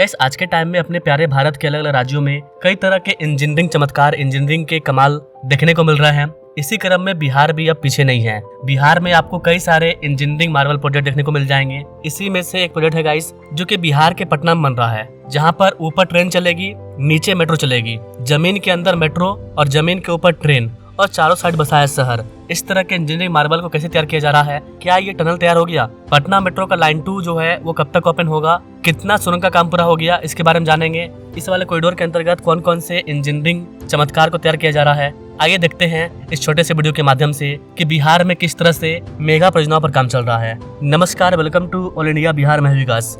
Gas आज के time में अपने प्यारे भारत के अलग अलग राज्यों में कई तरह के इंजीनियरिंग चमत्कार, इंजीनियरिंग के कमाल देखने को मिल रहे हैं। इसी क्रम में बिहार भी अब पीछे नहीं है। बिहार में आपको कई सारे इंजीनियरिंग मार्वल प्रोजेक्ट देखने को मिल जाएंगे। इसी में से एक प्रोजेक्ट है गाइस जो कि बिहार के पटना में बन रहा है, जहां पर ऊपर ट्रेन चलेगी, नीचे मेट्रो चलेगी, जमीन के अंदर मेट्रो और जमीन के ऊपर ट्रेन और चारों साइड बसा है शहर। इस तरह के इंजीनियरिंग मार्बल को कैसे तैयार किया जा रहा है? क्या ये टनल तैयार हो गया? पटना मेट्रो का लाइन 2 जो है वो कब तक ओपन होगा? कितना सुरंग का काम पूरा हो गया? इसके बारे में जानेंगे। इस वाले कॉरिडोर के अंतर्गत कौन कौन से इंजीनियरिंग चमत्कार को तैयार किया जा रहा है, आइए देखते हैं इस छोटे से वीडियो के माध्यम से कि बिहार में किस तरह से मेगा परियोजनाओं पर काम चल रहा है। नमस्कार, welcome to all India Bihar में विकास।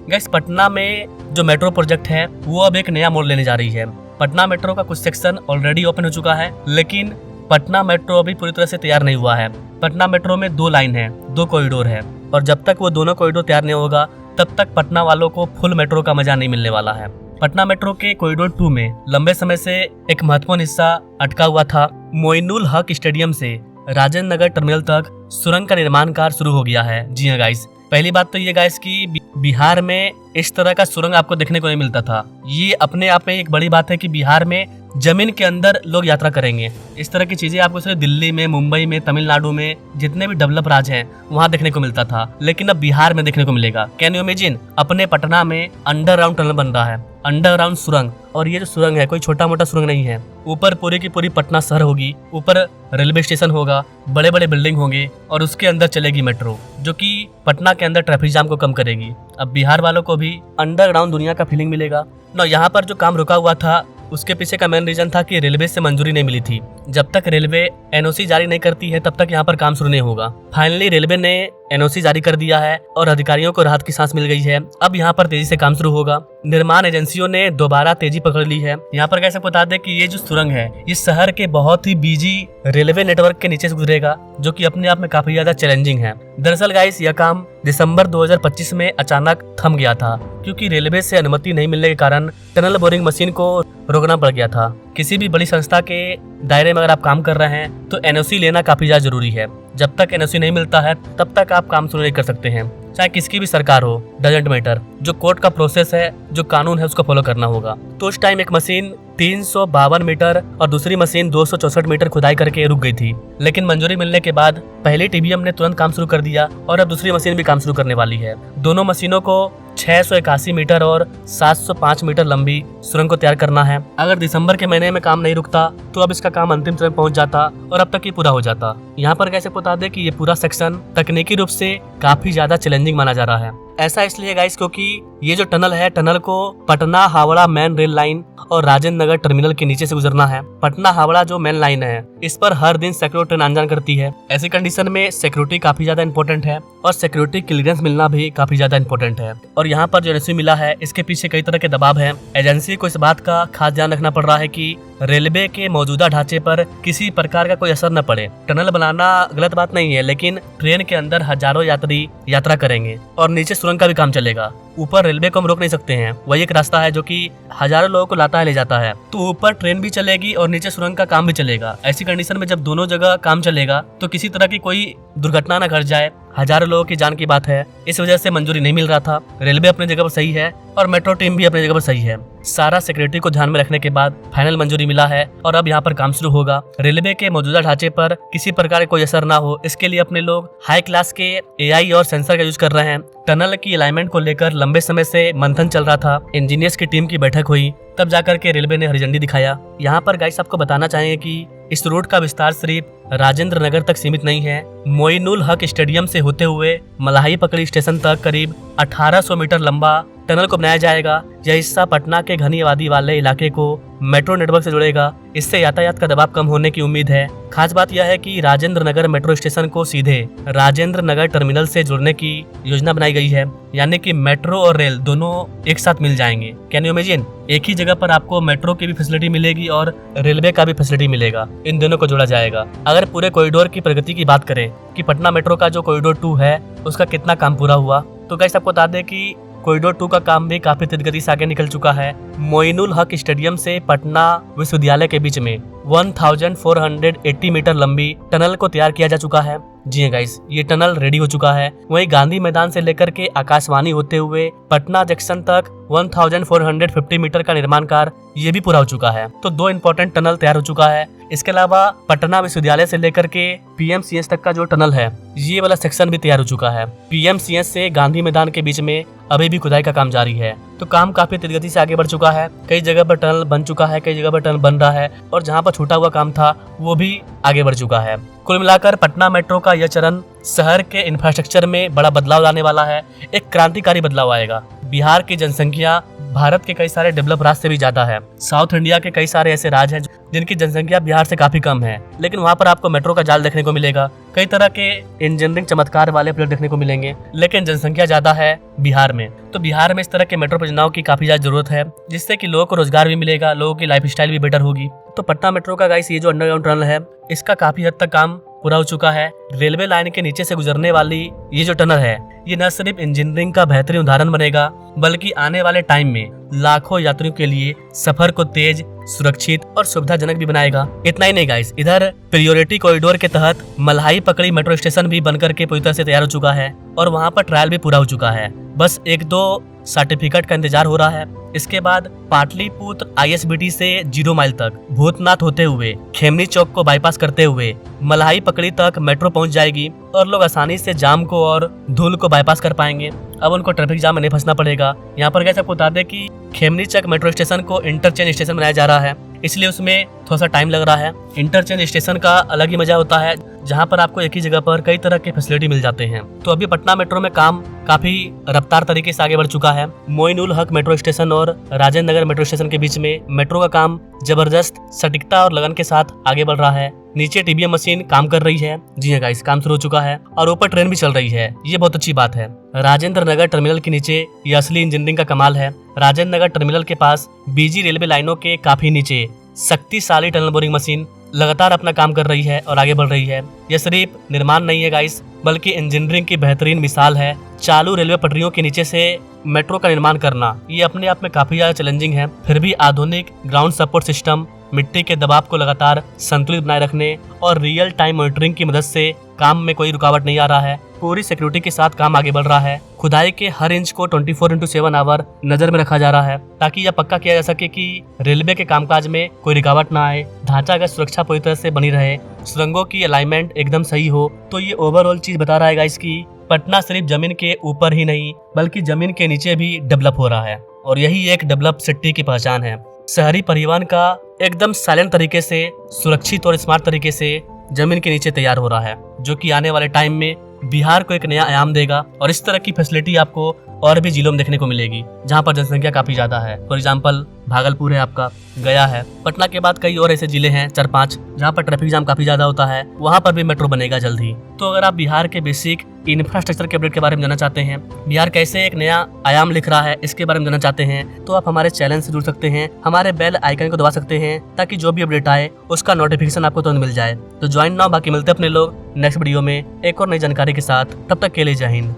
गैस पटना में जो मेट्रो प्रोजेक्ट है वो अब एक नया मोड़ लेने जा रही है। पटना मेट्रो का कुछ सेक्शन ऑलरेडी ओपन हो चुका है, लेकिन पटना मेट्रो अभी पूरी तरह से तैयार नहीं हुआ है। पटना मेट्रो में 2 लाइन है, 2 कॉरिडोर है, और जब तक वो दोनों कॉरिडोर तैयार नहीं होगा तब तक पटना वालों को फुल मेट्रो का मजा नहीं मिलने वाला है। पटना मेट्रो के कॉरिडोर 2 में लंबे समय से एक महत्वपूर्ण हिस्सा अटका हुआ था। मोइनुल हक स्टेडियम से राजेंद्र नगर टर्मिनल तक सुरंग का निर्माण कार्य शुरू हो गया है। जी हाँ गाइस, पहली बात तो ये गाइस कि बिहार में इस तरह का सुरंग आपको देखने को नहीं मिलता था। ये अपने आप में एक बड़ी बात है कि बिहार में जमीन के अंदर लोग यात्रा करेंगे। इस तरह की चीजें आपको सिर्फ दिल्ली में, मुंबई में, तमिलनाडु में, जितने भी डेवलप राज्य हैं वहाँ देखने को मिलता था, लेकिन अब बिहार में देखने को मिलेगा। कैन यू इमेजिन, अपने पटना में अंडरग्राउंड टनल बन रहा है, अंडरग्राउंड सुरंग। और ये जो सुरंग है कोई छोटा मोटा सुरंग नहीं है। ऊपर पूरी की पूरी पटना शहर होगी, ऊपर रेलवे स्टेशन होगा, बड़े बड़े बिल्डिंग होंगे और उसके अंदर चलेगी मेट्रो, जो कि पटना के अंदर ट्रैफिक जाम को कम करेगी। अब बिहार वालों को भी अंडरग्राउंड दुनिया का फीलिंग मिलेगा ना। यहाँ पर जो काम रुका हुआ था उसके पीछे का मेन रीजन था कि रेलवे से मंजूरी नहीं मिली थी। जब तक रेलवे एनओसी जारी नहीं करती है तब तक यहाँ पर काम शुरू नहीं होगा। फाइनली रेलवे ने एनओसी जारी कर दिया है और अधिकारियों को राहत की सांस मिल गई है। अब यहाँ पर तेजी से काम शुरू होगा। निर्माण एजेंसियों ने दोबारा तेजी पकड़ ली है। यहाँ पर कैसे बता दें कि ये जो सुरंग है ये शहर के बहुत ही बिजी रेलवे नेटवर्क के नीचे से गुजरेगा, जो कि अपने आप में काफी ज्यादा चैलेंजिंग है। दरअसल गाइस यह काम दिसंबर 2025 में अचानक थम गया था, क्योंकि रेलवे से अनुमति नहीं मिलने के कारण टनल बोरिंग मशीन को रोकना पड़ गया था। किसी भी बड़ी संस्था के दायरे में अगर आप काम कर रहे हैं तो एनओसी लेना काफी ज्यादा जरूरी है। जब तक एनओसी नहीं मिलता है तब तक आप काम शुरू नहीं कर सकते हैं, चाहे किसकी भी सरकार हो, डजेंट मैटर। जो कोर्ट का प्रोसेस है, जो कानून है, उसको फॉलो करना होगा। तो उस टाइम एक मशीन 352 मीटर और दूसरी मशीन 264 मीटर खुदाई करके रुक गई थी, लेकिन मंजूरी मिलने के बाद पहले टीबीएम ने तुरंत काम शुरू कर दिया और अब दूसरी मशीन भी काम शुरू करने वाली है। दोनों मशीनों को 681 मीटर और 705 मीटर लंबी सुरंग को तैयार करना है। अगर दिसंबर के महीने में काम नहीं रुकता तो अब इसका काम अंतिम चरण पहुंच जाता और अब तक ये पूरा हो जाता। यहाँ पर कैसे बता दें कि ये पूरा सेक्शन तकनीकी रूप से काफी ज्यादा चैलेंजिंग माना जा रहा है। ऐसा इसलिए गाइस क्योंकि ये जो टनल है, टनल को Patna Howrah main rail line और राजेंद्र नगर टर्मिनल के नीचे से गुजरना है। पटना हावड़ा जो मेन लाइन है इस पर हर दिन सैकड़ों ट्रेन आन जान करती है। ऐसी कंडीशन में सिक्योरिटी काफी ज्यादा इंपॉर्टेंट है और सिक्योरिटी क्लियरेंस मिलना भी काफी ज्यादा इंपॉर्टेंट है। और यहाँ पर जो एजेंसी मिला है इसके पीछे कई तरह के दबाव है। एजेंसी को इस बात का खास ध्यान रखना पड़ रहा है कि रेलवे के मौजूदा ढांचे पर किसी प्रकार का कोई असर न पड़े। टनल बनाना गलत बात नहीं है, लेकिन ट्रेन के अंदर हजारों यात्री यात्रा करेंगे और नीचे सुरंग का भी काम चलेगा। ऊपर रेलवे को हम रोक नहीं सकते हैं, वही एक रास्ता है जो कि हजारों लोगों को लाता है ले जाता है। तो ऊपर ट्रेन भी चलेगी और नीचे सुरंग का काम भी चलेगा। ऐसी कंडीशन में जब दोनों जगह काम चलेगा तो किसी तरह की कोई दुर्घटना न घट जाए, हजारों लोगों की जान की बात है। इस वजह से मंजूरी नहीं मिल रहा था। रेलवे अपनी जगह पर सही है और मेट्रो टीम भी अपनी जगह पर सही है। सारा सिक्योरिटी को ध्यान में रखने के बाद फाइनल मंजूरी मिला है और अब यहाँ पर काम शुरू होगा। रेलवे के मौजूदा ढांचे पर किसी प्रकार का कोई असर ना हो, इसके लिए अपने लोग हाई क्लास के एआई और सेंसर का यूज कर रहे हैं। टनल की अलाइनमेंट को लेकर लंबे समय से मंथन चल रहा था। इंजीनियर्स की टीम की बैठक हुई, तब जाकर के रेलवे ने हरी झंडी दिखाया। यहाँ पर गाइस आपको बताना चाहेंगे कि इस रूट का विस्तार सिर्फ राजेंद्र नगर तक सीमित नहीं है। मोइनुल हक स्टेडियम से होते हुए मलाही पकड़ी स्टेशन तक करीब 1800 मीटर लंबा टनल को बनाया जाएगा। यह हिस्सा पटना के घनी आबादी वाले इलाके को मेट्रो नेटवर्क से जुड़ेगा। इससे यातायात का दबाव कम होने की उम्मीद है। खास बात यह है कि राजेंद्र नगर मेट्रो स्टेशन को सीधे राजेंद्र नगर टर्मिनल से जोड़ने की योजना बनाई गई है, यानी कि मेट्रो और रेल दोनों एक साथ मिल जाएंगे। कैन यू इमेजिन, एक ही जगह पर आपको मेट्रो की भी फैसिलिटी मिलेगी और रेलवे का भी फैसिलिटी मिलेगा। इन दोनों को जोड़ा जाएगा। अगर पूरे कॉरिडोर की प्रगति की बात करें कि पटना मेट्रो का जो कॉरिडोर 2 है उसका कितना काम पूरा हुआ, तो गाइस आपको बता दें कि कॉरिडोर 2 का काम भी काफी तेज गति से आगे निकल चुका है। मोइनुल हक स्टेडियम से पटना विश्वविद्यालय के बीच में 1480 मीटर लंबी टनल को तैयार किया जा चुका है। जी गाइस, ये टनल रेडी हो चुका है। वहीं गांधी मैदान से लेकर के आकाशवाणी होते हुए पटना जंक्शन तक 1450 मीटर का निर्माण कार्य ये भी पूरा हो चुका है। तो 2 इंपॉर्टेंट टनल तैयार हो चुका है। इसके अलावा पटना विश्वविद्यालय से लेकर के पीएमसीएच तक का जो टनल है, ये वाला सेक्शन भी तैयार हो चुका है। पीएमसीएच से गांधी मैदान के बीच में अभी भी खुदाई का काम जारी है। तो काम काफी तेज गति से आगे बढ़ चुका है। कई जगह पर टनल बन चुका है, कई जगह पर टनल बन रहा है, और जहाँ पर छूटा हुआ काम था वो भी आगे बढ़ चुका है। कुल मिलाकर पटना मेट्रो का यह चरण शहर के इंफ्रास्ट्रक्चर में बड़ा बदलाव लाने वाला है। एक क्रांतिकारी बदलाव आएगा। बिहार की जनसंख्या भारत के कई सारे डेवलप राज्य से भी ज्यादा है। साउथ इंडिया के कई सारे ऐसे राज्य हैं जिनकी जनसंख्या बिहार से काफी कम है, लेकिन वहाँ पर आपको मेट्रो का जाल देखने को मिलेगा। कई तरह के इंजीनियरिंग चमत्कार वाले प्रोजेक्ट देखने को मिलेंगे, लेकिन जनसंख्या ज्यादा है बिहार में। तो बिहार में इस तरह के मेट्रो परियोजनाओं की काफी ज्यादा जरूरत है, जिससे कि लोगों को रोजगार भी मिलेगा, लोगों की लाइफ स्टाइल भी बेटर होगी। तो पटना मेट्रो का गाइस ये जो अंडरग्राउंड टनल है, इसका काफी हद तक काम पूरा हो चुका है। रेलवे लाइन के नीचे से गुजरने वाली ये जो टनल है, ये न सिर्फ इंजीनियरिंग का बेहतरीन उदाहरण बनेगा, बल्कि आने वाले टाइम में लाखों यात्रियों के लिए सफर को तेज, सुरक्षित और सुविधाजनक भी बनाएगा। इतना ही नहीं गाइस, इधर प्रायोरिटी कॉरिडोर के तहत मल्हाई पकड़ी मेट्रो स्टेशन भी बनकर के पूरी तरह से तैयार हो चुका है, और वहाँ पर ट्रायल भी पूरा हो चुका है। बस 1-2 सर्टिफिकेट का इंतजार हो रहा है। इसके बाद पाटलिपुत्र ISBT से 0 माइल तक भूतनाथ होते हुए खेमनी चौक को बाईपास करते हुए मल्हाई पकड़ी तक मेट्रो पहुंच जाएगी, और लोग आसानी से जाम को और धूल को बाईपास कर पाएंगे। अब उनको ट्रैफिक जाम में नहीं फंसना पड़ेगा। यहाँ पर कैसे आपको बता दें कि खेमनी चौक मेट्रो स्टेशन को इंटरचेंज स्टेशन बनाया जा रहा है, इसलिए उसमें थोड़ा सा टाइम लग रहा है। इंटरचेंज स्टेशन का अलग ही मजा होता है, जहाँ पर आपको एक ही जगह पर कई तरह के फैसिलिटी मिल जाते हैं। तो अभी पटना मेट्रो में काम काफी रफ्तार तरीके से आगे बढ़ चुका है। मोइनुल हक मेट्रो स्टेशन और राजेंद्र नगर मेट्रो स्टेशन के बीच में मेट्रो का काम जबरदस्त सटीकता और लगन के साथ आगे बढ़ रहा है। नीचे TBM मशीन काम कर रही है। जी हाँ गाइस, काम शुरू हो चुका है, और ऊपर ट्रेन भी चल रही है। ये बहुत अच्छी बात है। राजेंद्र नगर टर्मिनल के नीचे ये असली इंजीनियरिंग का कमाल है। राजेंद्र नगर टर्मिनल के पास BG रेलवे लाइनों के काफी नीचे शक्तिशाली टनल बोरिंग मशीन लगातार अपना काम कर रही है और आगे बढ़ रही है। यह सिर्फ निर्माण नहीं है गाइस, बल्कि इंजीनियरिंग की बेहतरीन मिसाल है। चालू रेलवे पटरियों के नीचे से मेट्रो का निर्माण करना ये अपने आप में काफी ज्यादा चैलेंजिंग है। फिर भी आधुनिक ग्राउंड सपोर्ट सिस्टम, मिट्टी के दबाव को लगातार संतुलित बनाए रखने और रियल टाइम मॉनिटरिंग की मदद से काम में कोई रुकावट नहीं आ रहा है। पूरी सिक्योरिटी के साथ काम आगे बढ़ रहा है। खुदाई के हर इंच को 24/7 आवर नजर में रखा जा रहा है, ताकि यह पक्का किया जा सके कि रेलवे के कामकाज में कोई रुकावट ना आए, ढांचागत सुरक्षा पूरी तरह से बनी रहे, सुरंगों की अलाइनमेंट एकदम सही हो। तो ये ओवरऑल चीज बता रहा है गाइस कि पटना सिर्फ जमीन के ऊपर ही नहीं, बल्कि जमीन के नीचे भी डेवलप हो रहा है, और यही एक डेवलप सिटी की पहचान है। शहरी परिवहन का एकदम साइलेंट तरीके से, सुरक्षित और स्मार्ट तरीके से जमीन के नीचे तैयार हो रहा है, जो कि आने वाले टाइम में बिहार को एक नया आयाम देगा। और इस तरह की फैसिलिटी आपको और भी जिलों में देखने को मिलेगी, जहाँ पर जनसंख्या काफी ज्यादा है। फॉर एग्जाम्पल भागलपुर है, आपका गया है। पटना के बाद कई और ऐसे जिले हैं 4-5 जहाँ पर ट्रैफिक जाम काफी ज्यादा होता है, वहाँ पर भी मेट्रो बनेगा जल्द ही। तो अगर आप बिहार के बेसिक इंफ्रास्ट्रक्चर के अपडेट के बारे में जानना चाहते हैं, बिहार कैसे एक नया आयाम लिख रहा है, इसके बारे में जानना चाहते हैं, तो आप हमारे चैनल से जुड़ सकते हैं, हमारे बेल आइकन को दबा सकते हैं, ताकि जो भी अपडेट आए उसका नोटिफिकेशन आपको तुरंत मिल जाए। तो ज्वाइन नाउ। बाकी मिलते हैं अपने लोग नेक्स्ट वीडियो में एक और नई जानकारी के साथ। तब तक के लिए जय हिंद।